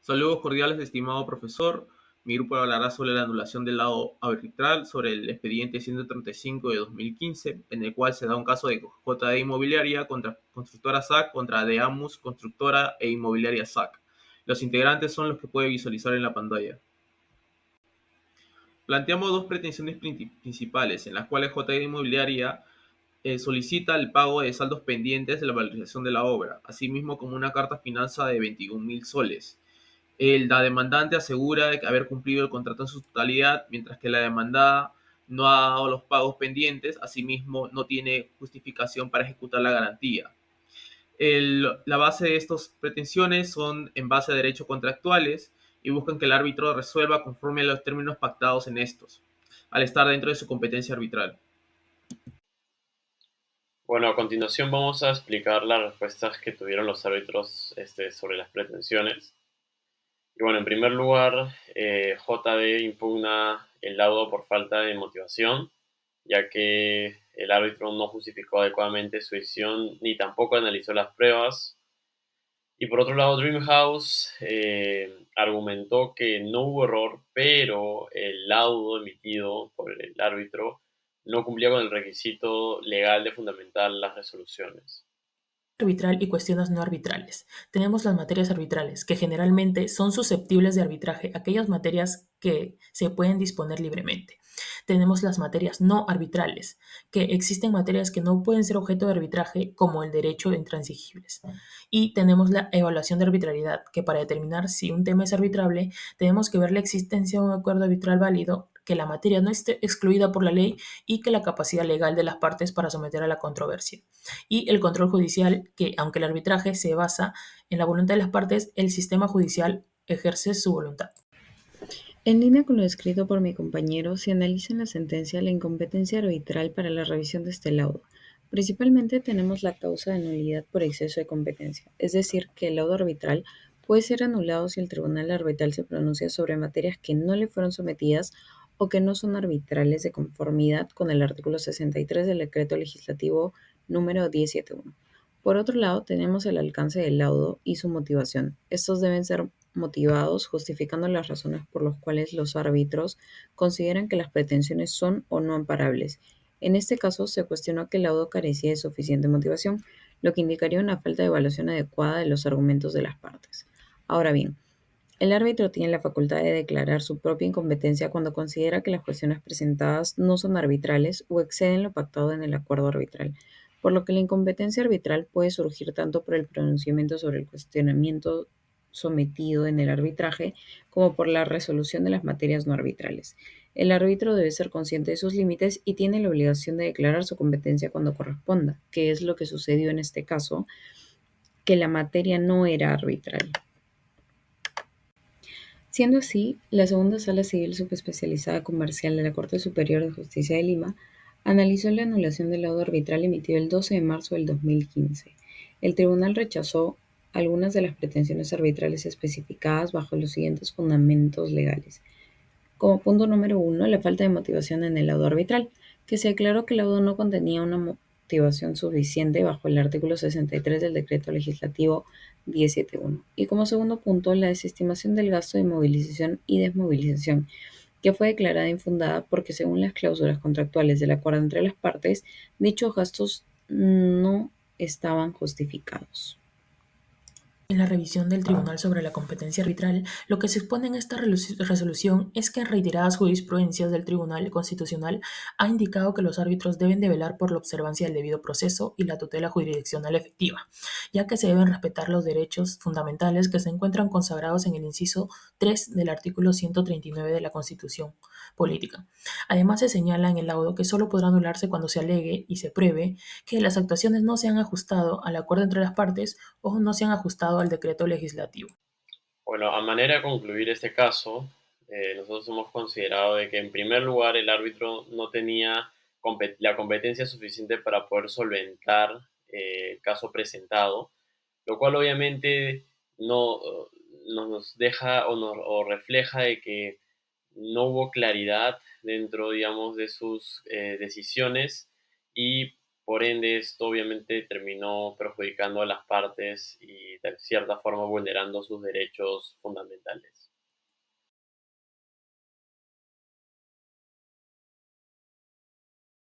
Saludos cordiales, estimado profesor. Mi grupo hablará sobre la anulación del lado arbitral sobre el expediente 135 de 2015, en el cual se da un caso de JD Inmobiliaria contra Constructora SAC contra Deamus Constructora e Inmobiliaria SAC. Los integrantes son los que puede visualizar en la pantalla. Planteamos dos pretensiones principales, en las cuales JD Inmobiliaria solicita el pago de saldos pendientes de la valorización de la obra, asimismo como una carta finanza de 21.000 soles. La demandante asegura de haber cumplido el contrato en su totalidad, mientras que la demandada no ha dado los pagos pendientes, asimismo no tiene justificación para ejecutar la garantía. La base de estas pretensiones son en base a derechos contractuales y buscan que el árbitro resuelva conforme a los términos pactados en estos, al estar dentro de su competencia arbitral. Bueno, a continuación vamos a explicar las respuestas que tuvieron los árbitros sobre las pretensiones. Y bueno, en primer lugar, JD impugna el laudo por falta de motivación, ya que el árbitro no justificó adecuadamente su decisión ni tampoco analizó las pruebas. Y por otro lado, Dreamhouse argumentó que no hubo error, pero el laudo emitido por el árbitro no cumplía con el requisito legal de fundamentar las resoluciones. Arbitral y cuestiones no arbitrales. Tenemos las materias arbitrales, que generalmente son susceptibles de arbitraje, aquellas materias que se pueden disponer libremente. Tenemos las materias no arbitrales, que existen materias que no pueden ser objeto de arbitraje, como el derecho de intransigibles. Y tenemos la evaluación de arbitrariedad, que para determinar si un tema es arbitrable, tenemos que ver la existencia de un acuerdo arbitral válido, que la materia no esté excluida por la ley y que la capacidad legal de las partes para someter a la controversia. Y el control judicial, que aunque el arbitraje se basa en la voluntad de las partes, el sistema judicial ejerce su voluntad. En línea con lo descrito por mi compañero, se analiza en la sentencia la incompetencia arbitral para la revisión de este laudo. Principalmente tenemos la causa de nulidad por exceso de competencia, es decir, que el laudo arbitral puede ser anulado si el tribunal arbitral se pronuncia sobre materias que no le fueron sometidas o que no son arbitrales de conformidad con el artículo 63 del decreto legislativo número 1071. Por otro lado, tenemos el alcance del laudo y su motivación. Estos deben ser motivados justificando las razones por las cuales los árbitros consideran que las pretensiones son o no amparables. En este caso, se cuestionó que el laudo carecía de suficiente motivación, lo que indicaría una falta de evaluación adecuada de los argumentos de las partes. Ahora bien, el árbitro tiene la facultad de declarar su propia incompetencia cuando considera que las cuestiones presentadas no son arbitrales o exceden lo pactado en el acuerdo arbitral, por lo que la incompetencia arbitral puede surgir tanto por el pronunciamiento sobre el cuestionamiento sometido en el arbitraje como por la resolución de las materias no arbitrales. El árbitro debe ser consciente de sus límites y tiene la obligación de declarar su competencia cuando corresponda, que es lo que sucedió en este caso, que la materia no era arbitral. Siendo así, la Segunda Sala Civil Subespecializada Comercial de la Corte Superior de Justicia de Lima analizó la anulación del laudo arbitral emitido el 12 de marzo del 2015. El tribunal rechazó algunas de las pretensiones arbitrales especificadas bajo los siguientes fundamentos legales. Como punto número 1, la falta de motivación en el laudo arbitral, que se declaró que el laudo no contenía una motivación suficiente bajo el artículo 63 del decreto legislativo 1071. Y como segundo punto, la desestimación del gasto de movilización y desmovilización, que fue declarada infundada porque según las cláusulas contractuales del acuerdo entre las partes, dichos gastos no estaban justificados. En la revisión del tribunal sobre la competencia arbitral, lo que se expone en esta resolución es que en reiteradas jurisprudencias del Tribunal Constitucional ha indicado que los árbitros deben de velar por la observancia del debido proceso y la tutela jurisdiccional efectiva, ya que se deben respetar los derechos fundamentales que se encuentran consagrados en el inciso 3 del artículo 139 de la Constitución Política. Además, se señala en el laudo que solo podrá anularse cuando se alegue y se pruebe que las actuaciones no se han ajustado al acuerdo entre las partes o no se han ajustado al decreto legislativo. Bueno, a manera de concluir este caso, nosotros hemos considerado de que en primer lugar el árbitro no tenía la competencia suficiente para poder solventar el caso presentado, lo cual obviamente no nos deja o refleja de que no hubo claridad dentro, digamos, de sus decisiones y Por ende, esto obviamente terminó perjudicando a las partes y de cierta forma vulnerando sus derechos fundamentales.